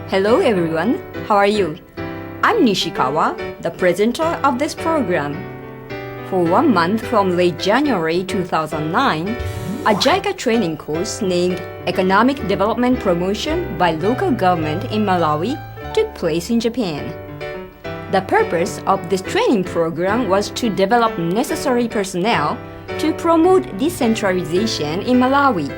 Hello everyone, how are you? I'm Nishikawa, the presenter of this program. For 1 month from late January 2009, a JICA training course named Economic Development Promotion by Local Government in Malawi took place in Japan. The purpose of this training program was to develop necessary personnel to promote decentralization in Malawi.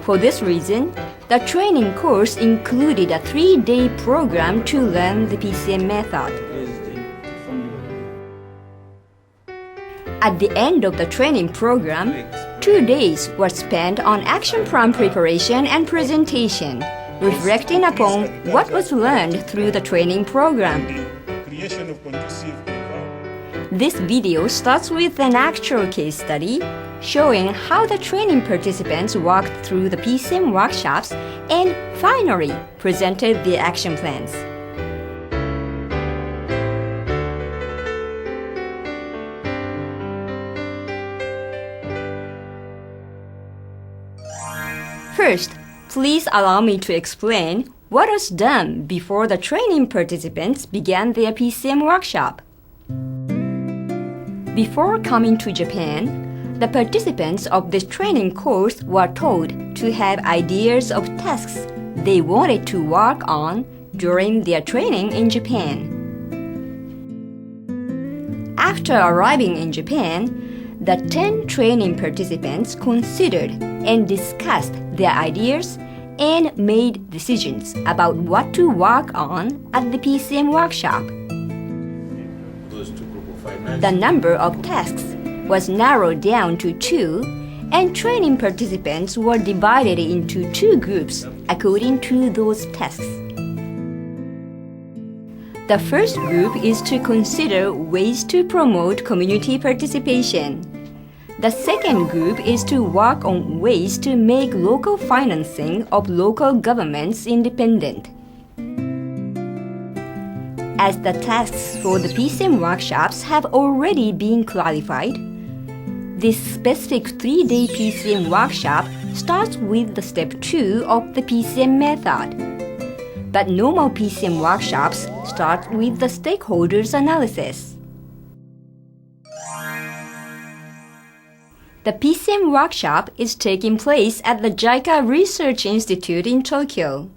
For this reason, the training course included a 3-day program to learn the PCM method. At the end of the training program, 2 days were spent on action plan preparation and presentation, reflecting upon what was learned through the training program. This video starts with an actual case study showing how the training participants walked through the PCM workshops and finally presented the action plans. First, please allow me to explain what was done before the training participants began their PCM workshop. Before coming to Japan, the participants of this training course were told to have ideas of tasks they wanted to work on during their training in Japan. After arriving in Japan, the 10 training participants considered and discussed their ideas and made decisions about what to work on at the PCM workshop. The number of tasks was narrowed down to 2, and training participants were divided into 2 groups according to those tasks. The first group is to consider ways to promote community participation. The second group is to work on ways to make local financing of local governments independent. As the tasks for the PCM workshops have already been clarified, this specific 3-day PCM workshop starts with the step 2 of the PCM method. But normal PCM workshops start with the stakeholders analysis. The PCM workshop is taking place at the JICA Research Institute in Tokyo.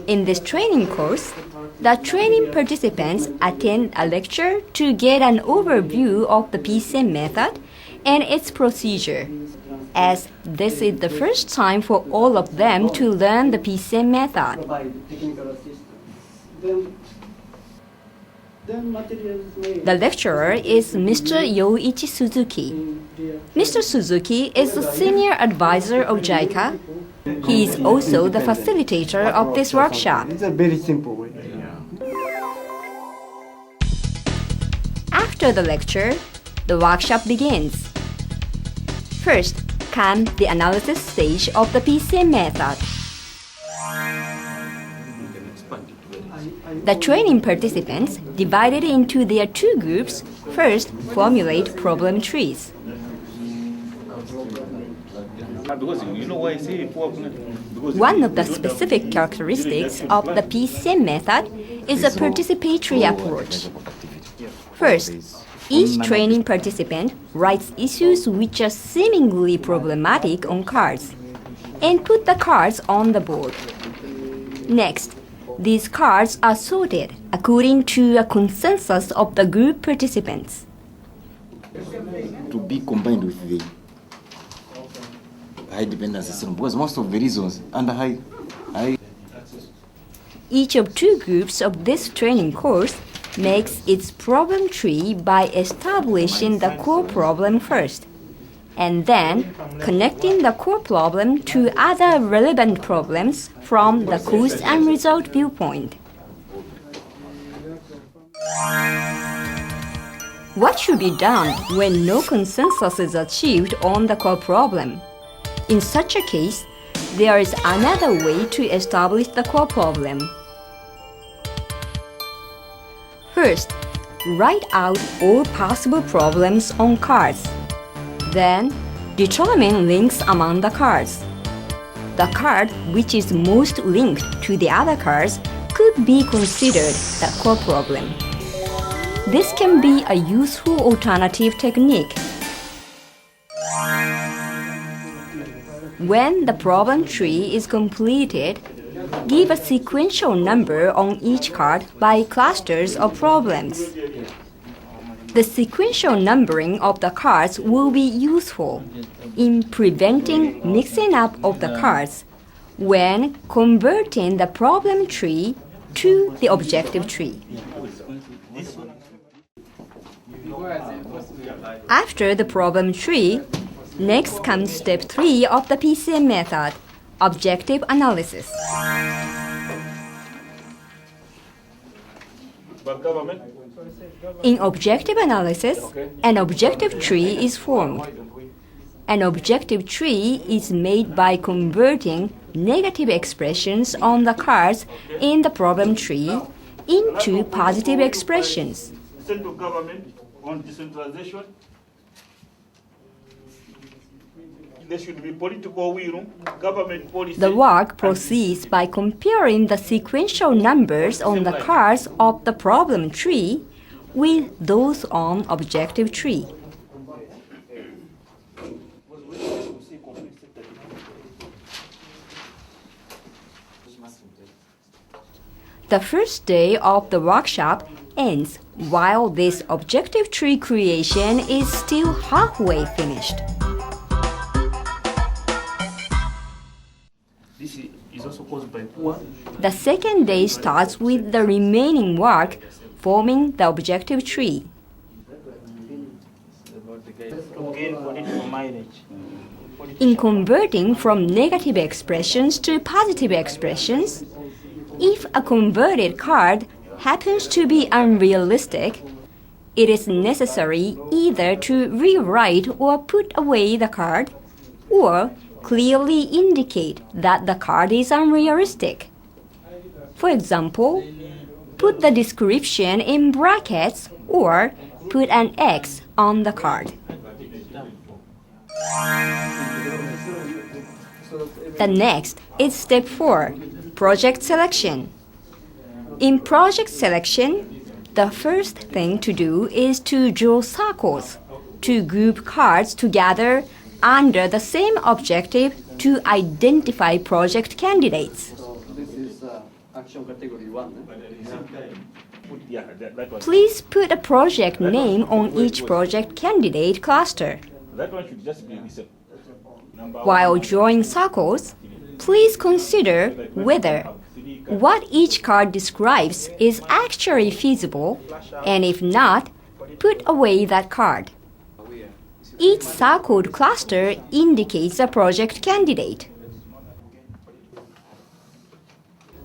In this training course, the training participants attend a lecture to get an overview of the PCM method and its procedure, as this is the first time for all of them to learn the PCM method. The lecturer is Mr. Yoichi Suzuki. Mr. Suzuki is the senior advisor of JICA. He is also the facilitator of this workshop. It's a very simple way. After the lecture, the workshop begins. First comes the analysis stage of the PCM method. The training participants, divided into their 2 groups, first formulate problem trees. One of the specific characteristics of the PCM method is a participatory approach. First, each training participant writes issues which are seemingly problematic on cards and put the cards on the board. Next, these cards are sorted according to a consensus of the group participants. To be combined with the high dependency system, because most of the reasons under high. Each of 2 groups of this training course makes its problem tree by establishing the core problem first, and then connecting the core problem to other relevant problems from the cause and result viewpoint. What should be done when no consensus is achieved on the core problem? In such a case, there is another way to establish the core problem. First, write out all possible problems on cards. Then, determine links among the cards. the card which is most linked to the other cards could be considered the core problem. This can be a useful alternative technique. When the problem tree is completed, give a sequential number on each card by clusters of problems. The sequential numbering of the cards will be useful in preventing mixing up of the cards when converting the problem tree to the objective tree. After the problem tree, next comes step 3 of the PCM method, objective analysis. In objective analysis, an objective tree is formed. An objective tree is made by converting negative expressions on the cards in the problem tree into positive expressions. Central government on decentralization. There should be political will, government policy. The work proceeds by comparing the sequential numbers on the cards of the problem tree with those on objective tree. The first day of the workshop ends while this objective tree creation is still halfway finished. This is also caused by poor. The second day starts with the remaining work forming the objective tree. In converting from negative expressions to positive expressions, if a converted card happens to be unrealistic, it is necessary either to rewrite or put away the card, or clearly indicate that the card is unrealistic. For example, put the description in brackets or put an X on the card. The next is step 4, project selection. In project selection, the first thing to do is to draw circles to group cards together under the same objective to identify project candidates. This is action category 1. Please put a project name on each project candidate cluster. That one should just be number While drawing circles, please consider whether what each card describes is actually feasible, and if not, put away that card. Each circled cluster indicates a project candidate.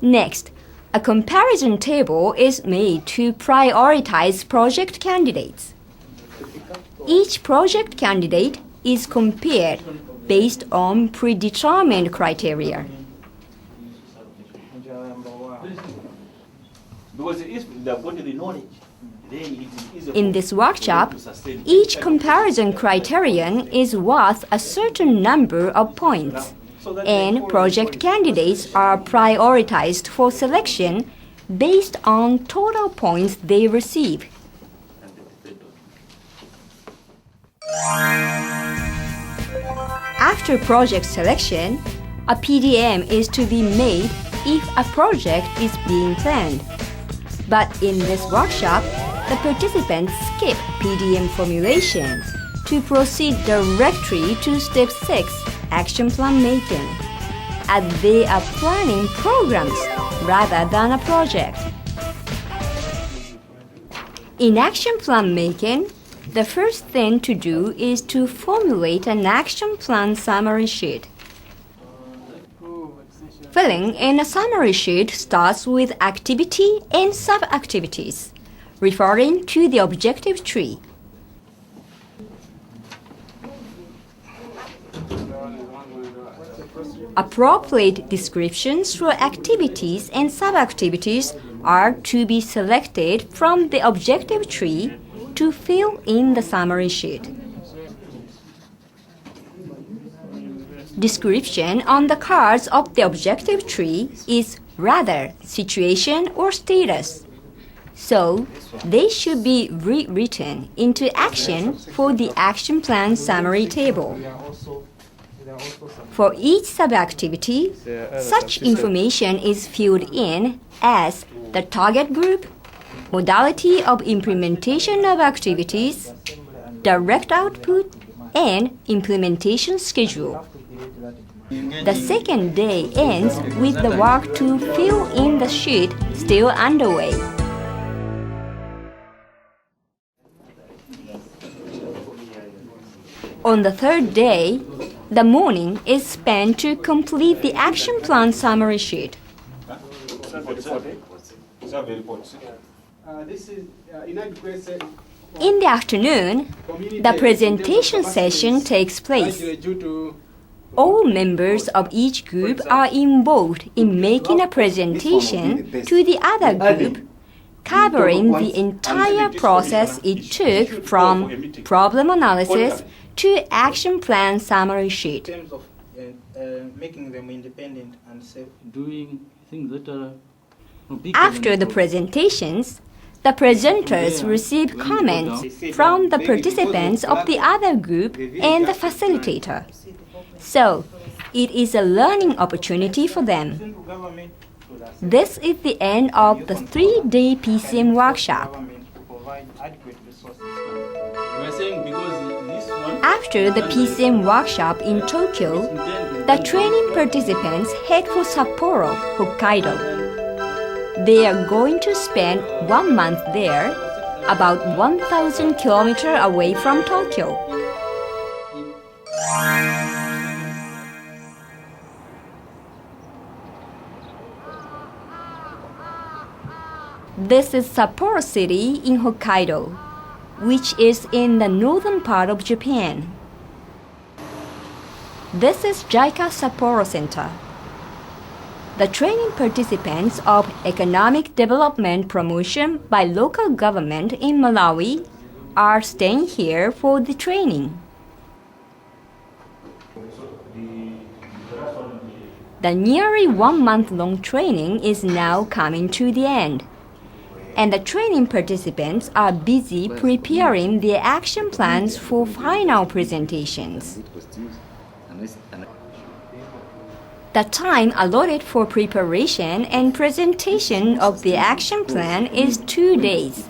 Next, a comparison table is made to prioritize project candidates. Each project candidate is compared based on predetermined criteria. because if they have got the knowledge, then it is easier In for this them workshop, to sustain each comparison criterion is worth a certain number of points, and project candidates are prioritized for selection based on total points they receive. After project selection, a PDM is to be made if a project is being planned. But in this workshop, the participants skip PDM formulation to proceed directly to step 6, action plan making, as they are planning programs rather than a project. In action plan making, the first thing to do is to formulate an action plan summary sheet. Filling in a summary sheet starts with activity and sub-activities, referring to the objective tree. Appropriate descriptions for activities and sub-activities are to be selected from the objective tree to fill in the summary sheet. description on the cards of the objective tree is rather situation or status. So, they should be rewritten into action for the action plan summary table. For each sub-activity, such information is filled in as the target group, modality of implementation of activities, direct output, and implementation schedule. The second day ends with the work to fill in the sheet still underway. On the third day, the morning is spent to complete the action plan summary sheet. In the afternoon, the presentation session takes place. All members of each group are involved in making a presentation to the other group, covering the entire process it took from problem analysis to action plan summary sheet. In terms of making them independent and doing things that are After the presentations, the presenters receive comments from the participants of the other group and the facilitator. So, it is a learning opportunity for them. This is the end of the 3-day PCM workshop. After the PCM workshop in Tokyo, the training participants head for Sapporo, Hokkaido. They are going to spend 1 month there, about 1,000 kilometers away from Tokyo. This is Sapporo City in Hokkaido, which is in the northern part of Japan. This is JICA Sapporo Center. The training participants of Economic Development Promotion by local government in Malawi are staying here for the training. The nearly 1 month-long training is now coming to the end, and the training participants are busy preparing their action plans for final presentations. The time allotted for preparation and presentation of the action plan is 2 days.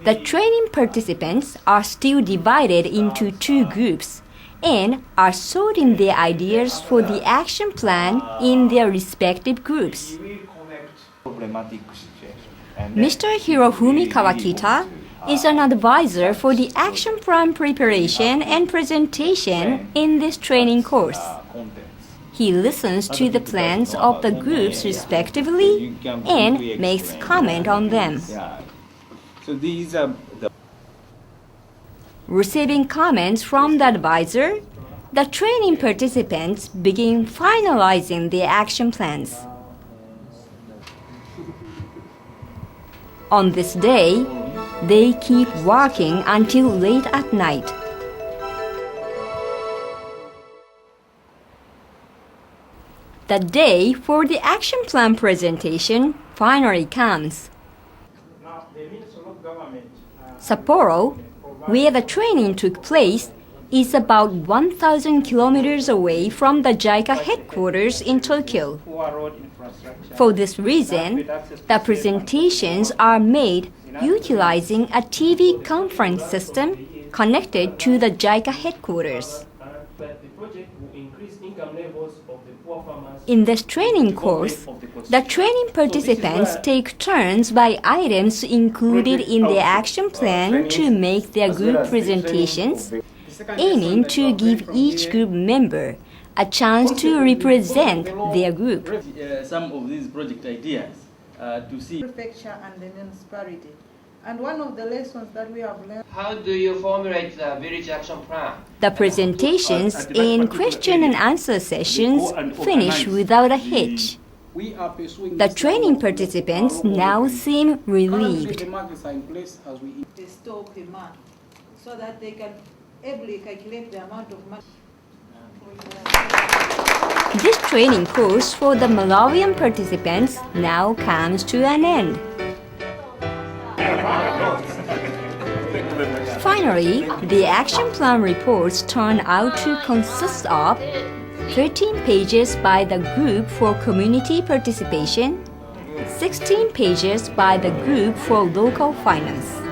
The training participants are still divided into 2 groups and are sorting their ideas for the action plan in their respective groups. Mr. Hirofumi Kawakita is an advisor for the action plan preparation and presentation in this training course. He listens to the plans of the groups respectively and makes comment on them. So these are the Receiving comments from the advisor, the training participants begin finalizing their action plans. On this day, they keep working until late at night. The day for the action plan presentation finally comes. Sapporo, where the training took place, is about 1,000 kilometers away from the JICA headquarters in Tokyo. For this reason, the presentations are made utilizing a TV conference system connected to the JICA headquarters. In this training course, the training participants take turns by items included in their action plan to make their group presentations, aiming to give each group member a chance to represent their group. some of these project ideas to see. Prefecture and the municipality. And one of the lessons that we have learned. How do you formulate the village action plan? The presentations and question and answer sessions finish without a hitch. The training participants now seem relieved. They store per month so that they can ably calculate the amount of money. This training course for the Malawian participants now comes to an end. Finally, the action plan reports turn out to consist of 13 pages by the group for community participation, 16 pages by the group for local finance.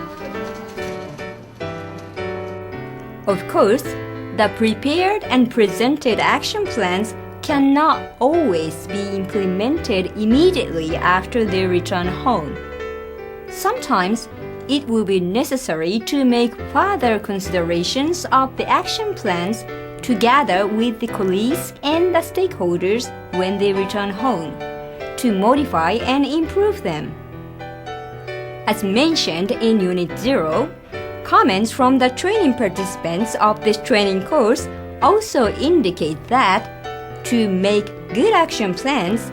Of course, the prepared and presented action plans cannot always be implemented immediately after they return home. Sometimes, it will be necessary to make further considerations of the action plans together with the colleagues and the stakeholders when they return home, to modify and improve them. As mentioned in Unit 0, comments from the training participants of this training course also indicate that to make good action plans,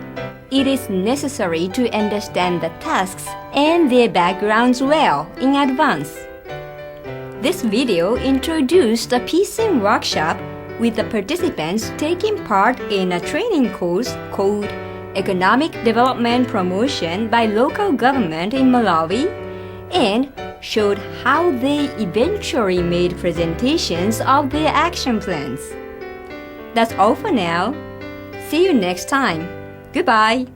it is necessary to understand the tasks and their backgrounds well in advance. This video introduced the PCM workshop with the participants taking part in a training course called Economic Development Promotion by Local Government in Malawi and showed how they eventually made presentations of their action plans. That's all for now. See you next time. Goodbye.